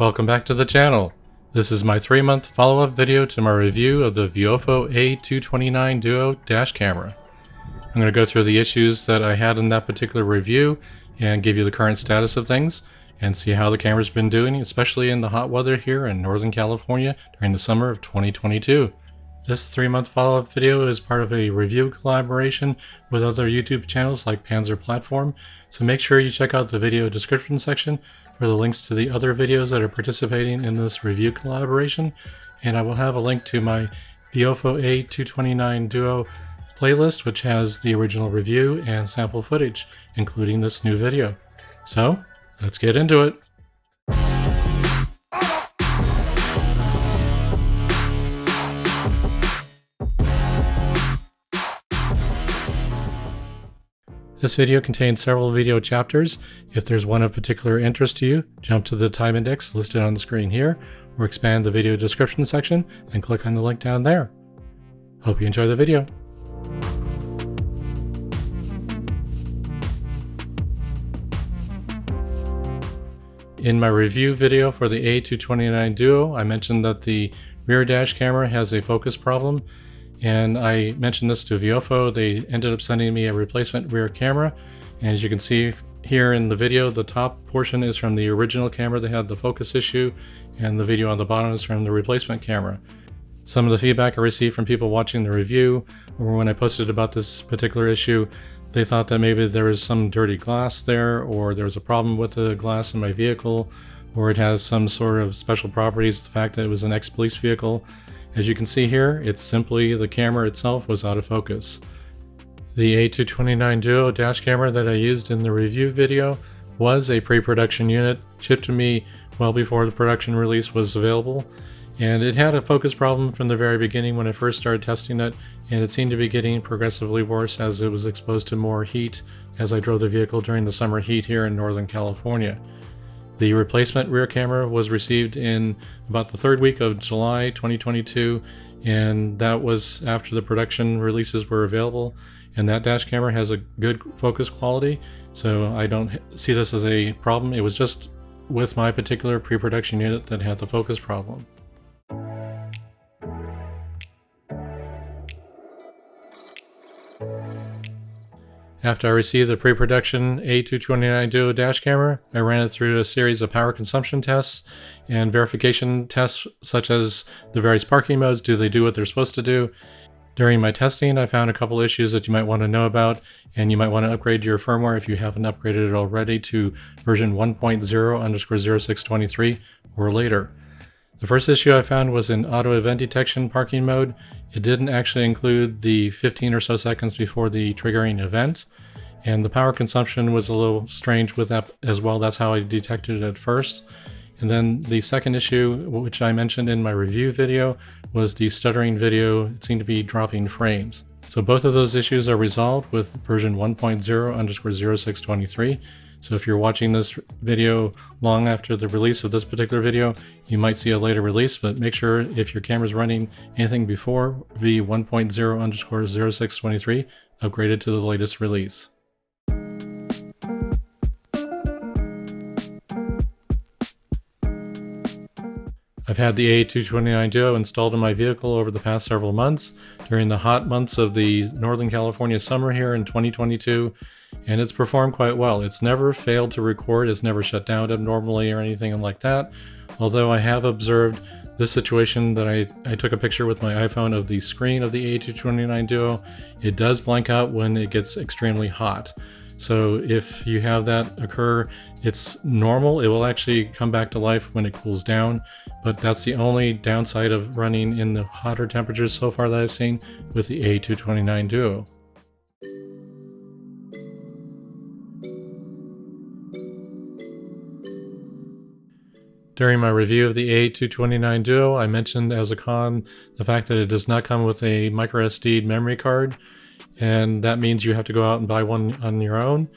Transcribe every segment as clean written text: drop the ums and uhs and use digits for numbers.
Welcome back to the channel. This is my 3-month follow-up video to my review of the VIOFO A229 Duo dash camera. I'm going to go through the issues that I had in that particular review and give you the current status of things and see how the camera's been doing, especially in the hot weather here in Northern California during the summer of 2022. This 3-month follow-up video is part of a review collaboration with other YouTube channels like Panzer Platform, so make sure you check out the video description section for the links to the other videos that are participating in this review collaboration, and I will have a link to my VIOFO A229 Duo playlist, which has the original review and sample footage, including this new video. So, let's get into it. This video contains several video chapters. If there's one of particular interest to you, jump to the time index listed on the screen here, or expand the video description section and click on the link down there. Hope you enjoy the video. In my review video for the A229 Duo, I mentioned that the rear dash camera has a focus problem, and I mentioned this to VIOFO. They ended up sending me a replacement rear camera, and as you can see here in the video, the top portion is from the original camera that had the focus issue, and the video on the bottom is from the replacement camera. Some of the feedback I received from people watching the review, or when I posted about this particular issue, they thought that maybe there was some dirty glass there, or there was a problem with the glass in my vehicle, or it has some sort of special properties, the fact that it was an ex-police vehicle. As you can see here, it's simply the camera itself was out of focus. The A229 Duo dash camera that I used in the review video was a pre-production unit, shipped to me well before the production release was available, and it had a focus problem from the very beginning when I first started testing it, and it seemed to be getting progressively worse as it was exposed to more heat as I drove the vehicle during the summer heat here in Northern California. The replacement rear camera was received in about the 3rd week of July 2022, and that was after the production releases were available, and that dash camera has a good focus quality, so I don't see this as a problem. It was just with my particular pre-production unit that had the focus problem. After I received the pre-production A229 Duo dash camera, I ran it through a series of power consumption tests and verification tests, such as the various parking modes. Do they do what they're supposed to do? During my testing, I found a couple issues that you might want to know about, and you might want to upgrade your firmware if you haven't upgraded it already to version 1.0/0623 or later. The first issue I found was in auto event detection parking mode. It didn't actually include the 15 or so seconds before the triggering event, and the power consumption was a little strange with that as well. That's how I detected it at first. And then the second issue, which I mentioned in my review video, was the stuttering video. It seemed to be dropping frames. So both of those issues are resolved with version 1.0/0623. So if you're watching this video long after the release of this particular video, you might see a later release, but make sure if your camera's running anything before v1.0/0623, upgrade it to the latest release. I've had the A229 Duo installed in my vehicle over the past several months during the hot months of the Northern California summer here in 2022, and it's performed quite well. It's never failed to record, it's never shut down abnormally or anything like that, although I have observed this situation that I took a picture with my iPhone of the screen of the A229 Duo. It does blank out when it gets extremely hot. So if you have that occur, it's normal. It will actually come back to life when it cools down, but that's the only downside of running in the hotter temperatures so far that I've seen with the A229 Duo. During my review of the A229 Duo, I mentioned as a con the fact that it does not come with a microSD memory card, and that means you have to go out and buy one on your own.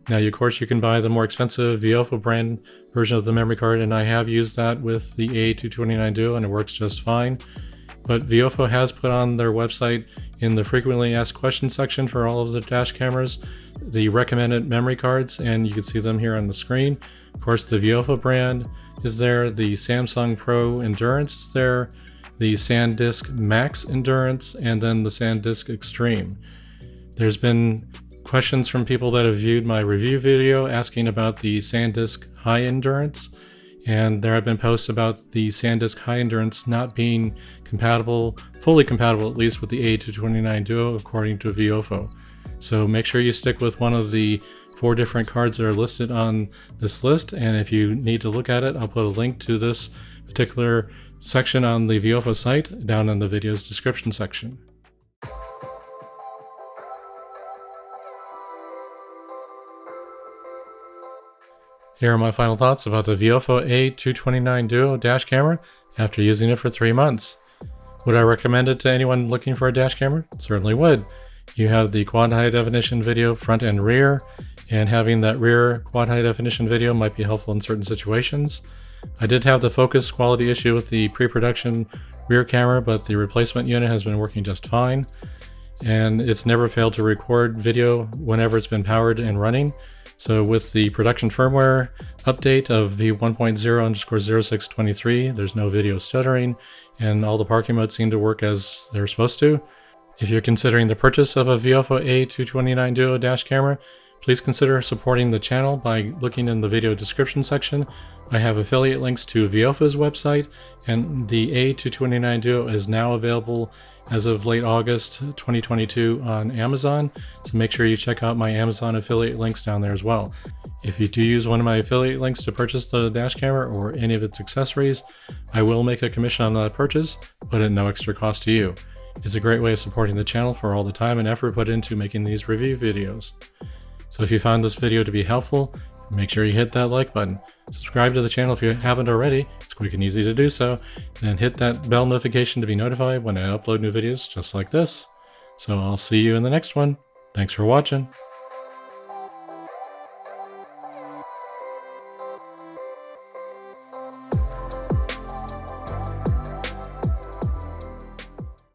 Now, of course, you can buy the more expensive VIOFO brand version of the memory card, and I have used that with the A229 Duo, and it works just fine. But VIOFO has put on their website, in the frequently asked questions section for all of the dash cameras, the recommended memory cards, and you can see them here on the screen. Of course, the VIOFO brand is there, the Samsung Pro Endurance is there, the SanDisk Max Endurance, and then the SanDisk Extreme. There's been questions from people that have viewed my review video asking about the SanDisk High Endurance, and there have been posts about the SanDisk High Endurance not being compatible, fully compatible at least, with the A229 Duo according to VIOFO. So make sure you stick with one of the 4 different cards that are listed on this list, and if you need to look at it, I'll put a link to this particular section on the VIOFO site down in the video's description section. Here are my final thoughts about the VIOFO A229 Duo dash camera after using it for 3 months. Would I recommend it to anyone looking for a dash camera? Certainly would. You have the quad high definition video front and rear, and having that rear quad high definition video might be helpful in certain situations. I did have the focus quality issue with the pre-production rear camera, but the replacement unit has been working just fine, and it's never failed to record video whenever it's been powered and running. So with the production firmware update of v1.0_0623, there's no video stuttering, and all the parking modes seem to work as they're supposed to. If you're considering the purchase of a VIOFO A229 Duo dash camera, please consider supporting the channel by looking in the video description section. I have affiliate links to VIOFO's website, and the A229 Duo is now available as of late August 2022 on Amazon, so make sure you check out my Amazon affiliate links down there as well. If you do use one of my affiliate links to purchase the dash camera or any of its accessories, I will make a commission on that purchase, but at no extra cost to you. It's a great way of supporting the channel for all the time and effort put into making these review videos. So if you found this video to be helpful, make sure you hit that like button. Subscribe to the channel if you haven't already, it's quick and easy to do so, and hit that bell notification to be notified when I upload new videos just like this. So I'll see you in the next one. Thanks for watching.